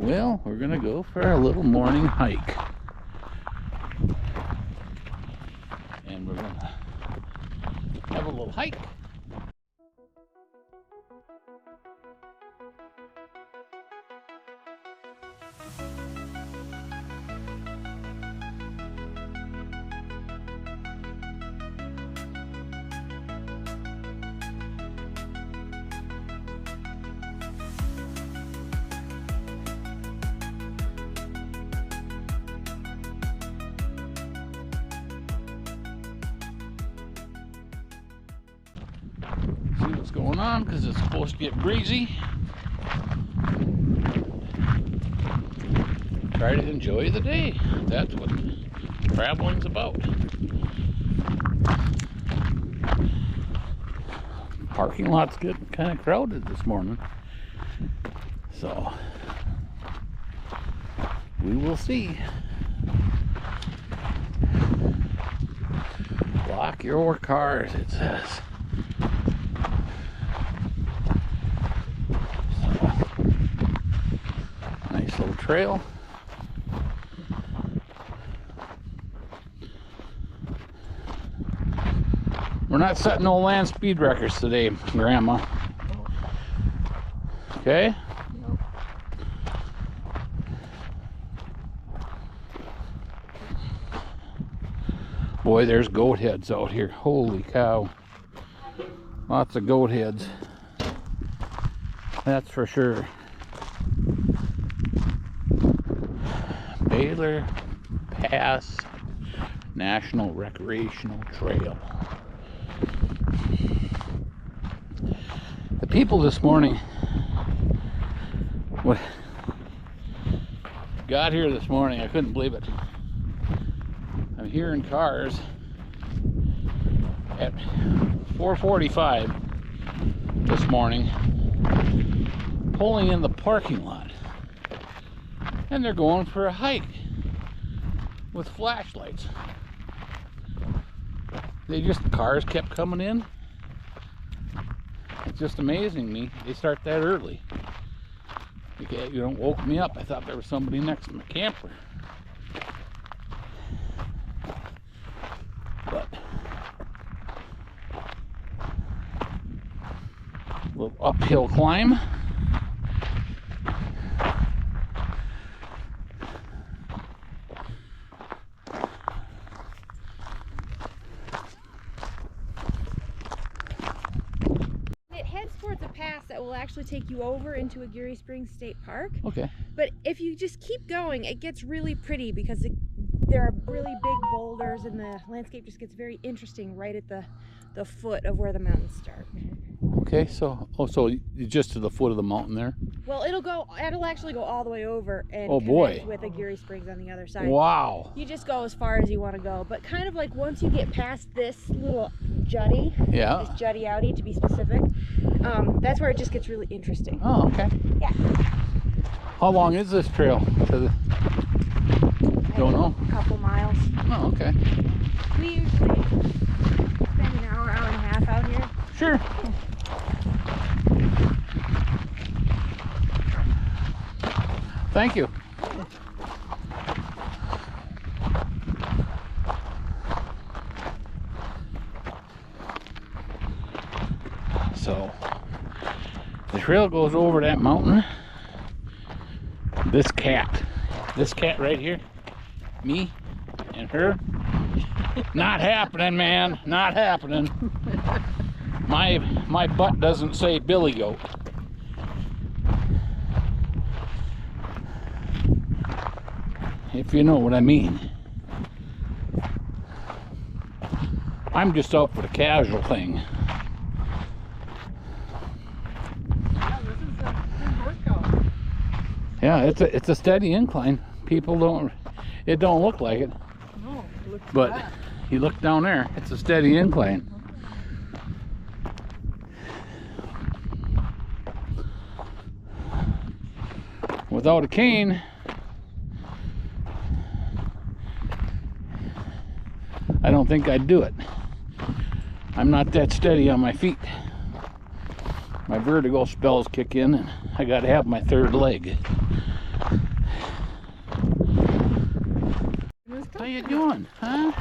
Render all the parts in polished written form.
Well, we're gonna go for a little morning hike. And we're gonna have a little hike. See what's going on, because it's supposed to get breezy. Try to enjoy the day. That's what traveling's about. Parking lot's getting kind of crowded this morning, so we will see. Lock your cars, it says. Nice little trail. We're not setting no land speed records today, Grandma. Okay? Nope. Boy, there's goat heads out here. Holy cow. Lots of goat heads. That's for sure. Baylor Pass National Recreational Trail. The people this morning got here this morning. I couldn't believe it. I'm hearing cars at 4:45 this morning pulling in the parking lot, and they're going for a hike with flashlights. Cars kept coming in. It's just amazing me. They start that early. You don't woke me up. I thought there was somebody next to my camper. But a little uphill climb. That will actually take you over into Aguirre Springs State Park. Okay. But if you just keep going, it gets really pretty because there are really big boulders and the landscape just gets very interesting right at the foot of where the mountains start. Okay, so just to the foot of the mountain there? Well, it'll actually go all the way over and connect with Aguirre Springs on the other side. Wow. You just go as far as you want to go, but kind of like once you get past this little jutty, yeah, this jutty outie to be specific, that's where it just gets really interesting. Oh, okay. Yeah. How long is this trail? Don't know. A couple miles. Oh, okay. We usually spend an hour and a half out here. Sure. Thank you. So the trail goes over that mountain. This cat right here, me and her, not happening, man, not happening. My butt doesn't say billy goat. If you know what I mean. I'm just out for the casual thing. Yeah, this is a good workout. Yeah, it's a steady incline. It don't look like it. No, it looks But flat. you look down there, it's a steady incline. Without a cane, I don't think I'd do it. I'm not that steady on my feet. My vertigo spells kick in and I gotta have my third leg. How you doing, huh?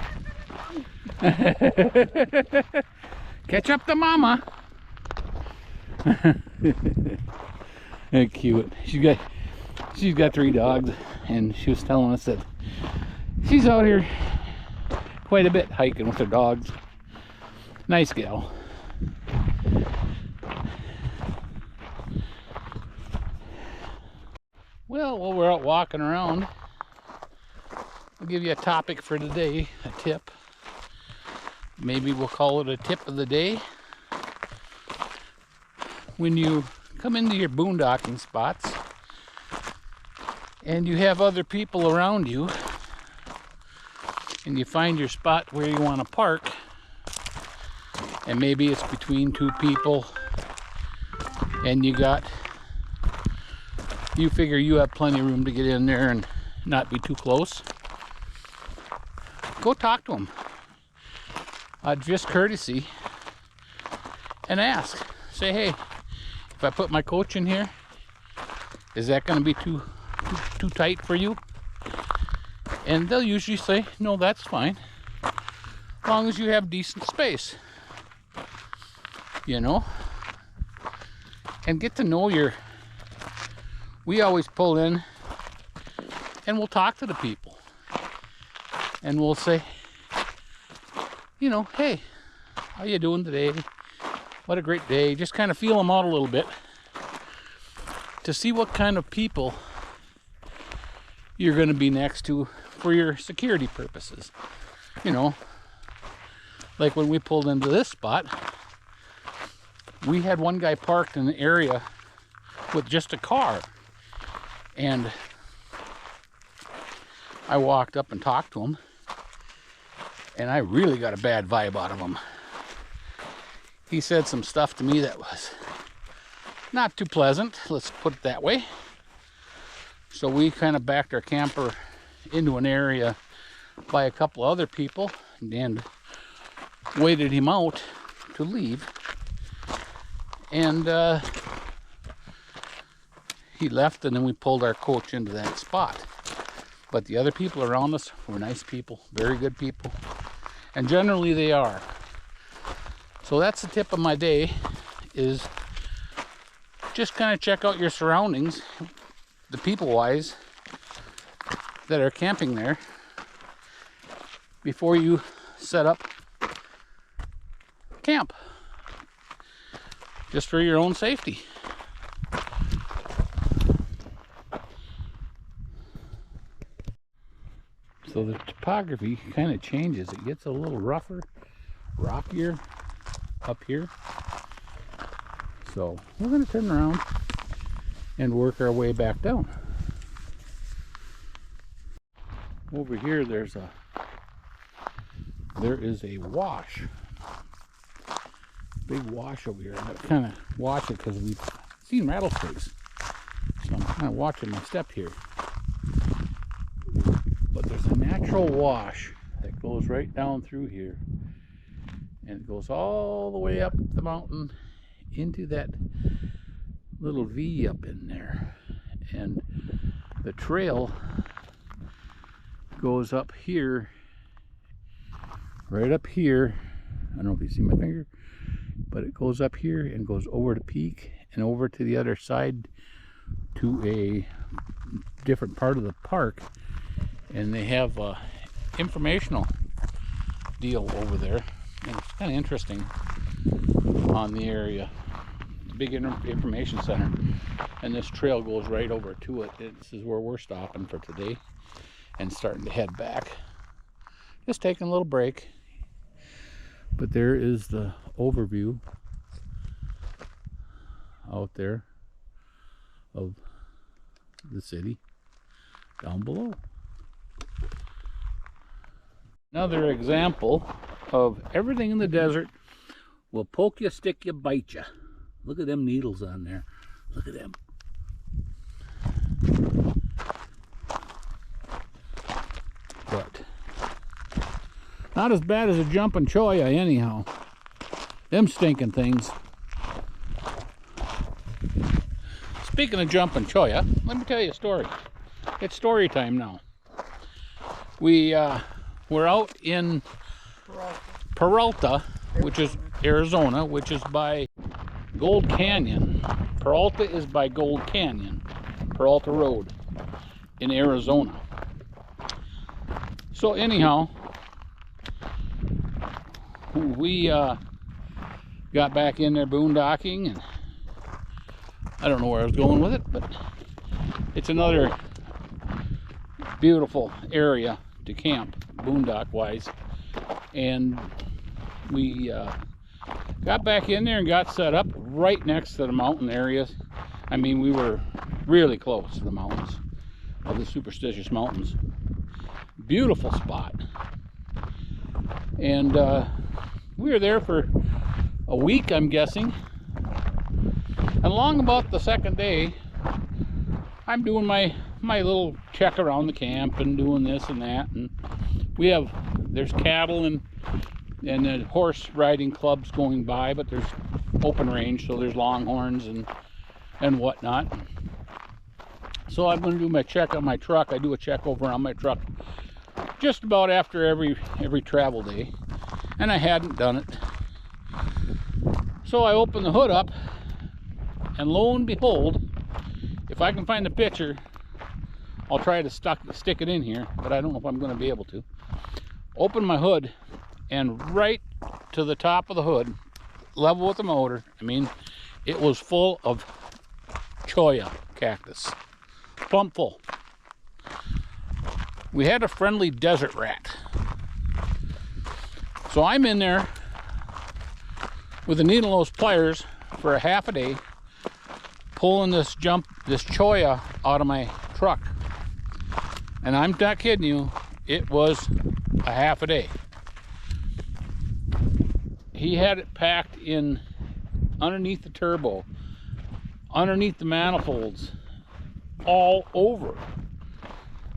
Catch up to mama. They're cute. She's got 3 dogs, and she was telling us that she's out here quite a bit hiking with her dogs. Nice gal. Well, while we're out walking around, I'll give you a topic for today, a tip. Maybe we'll call it a tip of the day. When you come into your boondocking spots and you have other people around you and you find your spot where you want to park, and maybe it's between 2 people and you figure you have plenty of room to get in there and not be too close, go talk to them. Just courtesy, and ask. Say, hey, if I put my coach in here, is that going to be too tight for you? And they'll usually say, no, that's fine, as long as you have decent space, you know. And get to know we always pull in and we'll talk to the people and we'll say, you know, hey, how you doing today? What a great day. Just kind of feel them out a little bit to see what kind of people you're going to be next to for your security purposes. You know, like when we pulled into this spot, we had one guy parked in the area with just a car, and I walked up and talked to him, and I really got a bad vibe out of him. He said some stuff to me that was not too pleasant, let's put it that way. So we kind of backed our camper into an area by a couple other people and waited him out to leave. And he left, and then we pulled our coach into that spot. But the other people around us were nice people, very good people, and generally they are. So that's the tip of my day, is just kind of check out your surroundings, the people-wise, that are camping there before you set up camp, just for your own safety. So the topography kind of changes. It gets a little rougher, rockier up here. So we're going to turn around and work our way back down. Over here there is a wash. Big wash over here. I kind of watch it because we've seen rattlesnakes. So I'm kind of watching my step here. But there's a natural wash that goes right down through here, and it goes all the way up the mountain into that little V up in there, and the trail goes up here, right up here. I don't know if you see my finger, but it goes up here and goes over the peak and over to the other side to a different part of the park. And they have a informational deal over there, and it's kind of interesting on the area. It's a big information center, and this trail goes right over to it. This is where we're stopping for today and starting to head back. Just taking a little break. But there is the overview out there of the city down below. Another example of everything in the desert will poke you, stick you, bite you. Look at them needles on there. Look at them. But not as bad as a jumping cholla anyhow. Them stinking things. speaking of jumping cholla, let me tell you a story. It's story time now. We're out in Peralta, which is Arizona, which is by Gold Canyon. Peralta is by Gold Canyon, Peralta Road in Arizona. So anyhow, we got back in there boondocking, and I don't know where I was going with it, but it's another beautiful area to camp, boondock wise. And we got back in there and got set up right next to the mountain areas. I mean, we were really close to the mountains, of the Superstitious Mountains. Beautiful spot. And we were there for a week, I'm guessing. And along about the second day, I'm doing my little check around the camp and doing this and that. And there's cattle and horse riding clubs going by, but there's open range, so there's longhorns and whatnot. So I'm going to do my check on my truck. I do a check over on my truck just about after every travel day, and I hadn't done it. So I open the hood up, and lo and behold, if I can find the picture, I'll try to stick it in here, but I don't know if I'm going to be able to. Open my hood, and right to the top of the hood, level with the motor, I mean, it was full of cholla cactus, plumb full. We had a friendly desert rat. So I'm in there with the needle nose pliers for a half a day, pulling this cholla out of my truck. And I'm not kidding you, it was a half a day. He had it packed in underneath the turbo, underneath the manifolds, all over.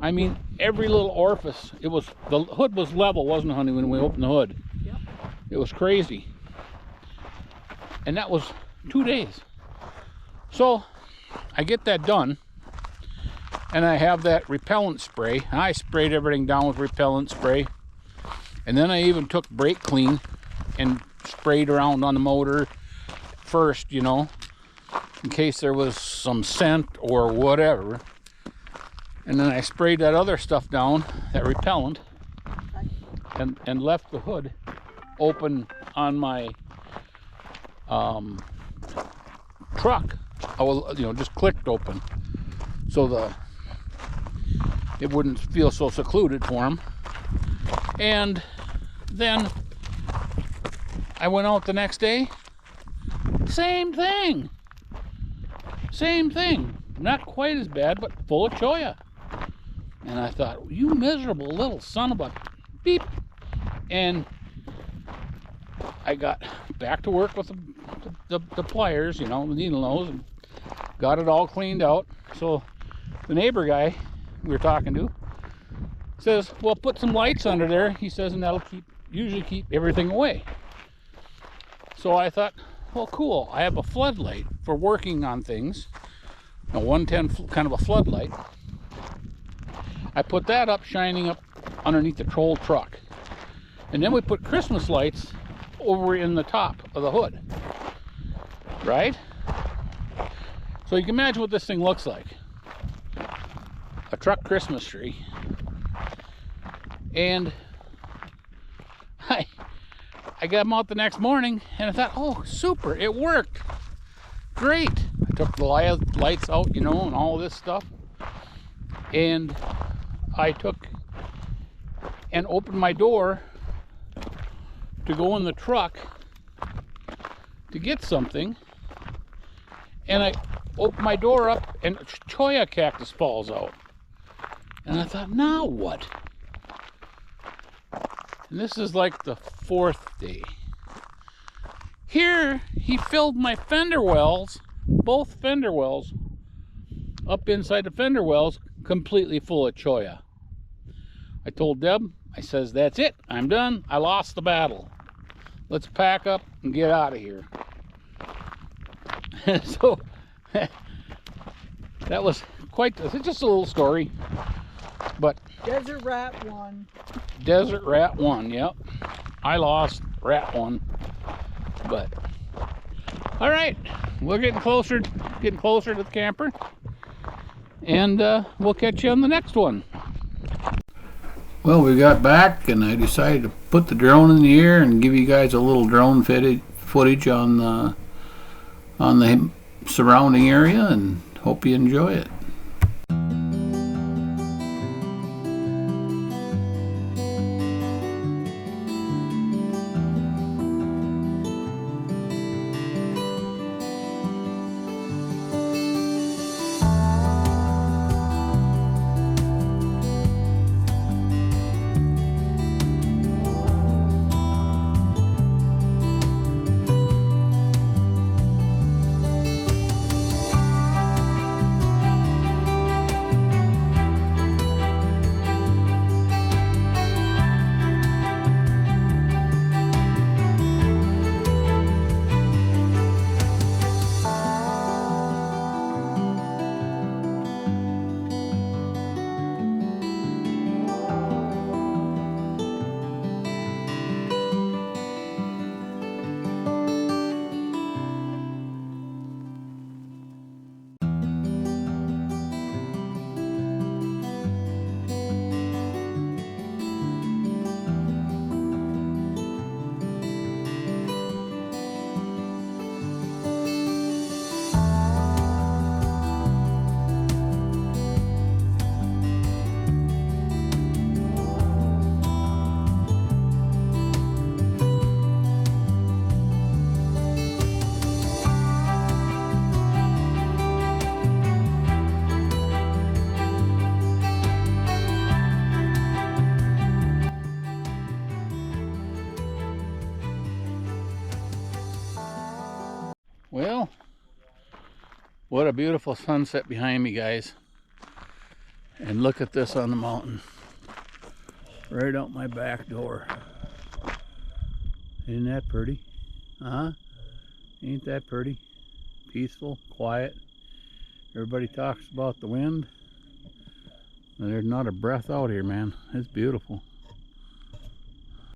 I mean, every little orifice. The hood was level, wasn't it, honey, when we opened the hood? Yep. It was crazy. And that was 2 days. So I get that done, and I have that repellent spray. I sprayed everything down with repellent spray, and then I even took brake clean and sprayed around on the motor first, you know, in case there was some scent or whatever. And then I sprayed that other stuff down, that repellent, and left the hood open on my truck. I was, just clicked open, so it wouldn't feel so secluded for him. And then I went out the next day. Same thing. Not quite as bad, but full of cholla. And I thought, you miserable little son of a beep. And I got back to work with the pliers, the needle nose, and got it all cleaned out. So the neighbor guy we were talking to says, well, put some lights under there. He says, and that'll usually keep everything away. So I thought, well, cool. I have a floodlight for working on things, a 110 kind of a floodlight. I put that up, shining up underneath the troll truck. And then we put Christmas lights over in the top of the hood, right? So you can imagine what this thing looks like. A truck Christmas tree. And I got them out the next morning, and I thought, oh, super, it worked. Great. I took the lights out, and all this stuff. And I took and opened my door to go in the truck to get something. And I opened my door up, and cholla cactus falls out. And I thought, now what? And this is like the 4th day. Here, he filled my fender wells, both fender wells, up inside the fender wells, completely full of cholla. I told Deb, I says, that's it, I'm done, I lost the battle. Let's pack up and get out of here. So, that was quite, it's just a little story, but Desert Rat won. Desert Rat won, yep. I lost, Rat won, but all right, we're getting closer to the camper, and we'll catch you on the next one. Well, we got back, and I decided to put the drone in the air and give you guys a little drone footage on the surrounding area, and hope you enjoy it. Well, what a beautiful sunset behind me, guys. And look at this on the mountain. Right out my back door. Isn't that pretty? Huh? Ain't that pretty? Peaceful, quiet. Everybody talks about the wind. And there's not a breath out here, man. It's beautiful.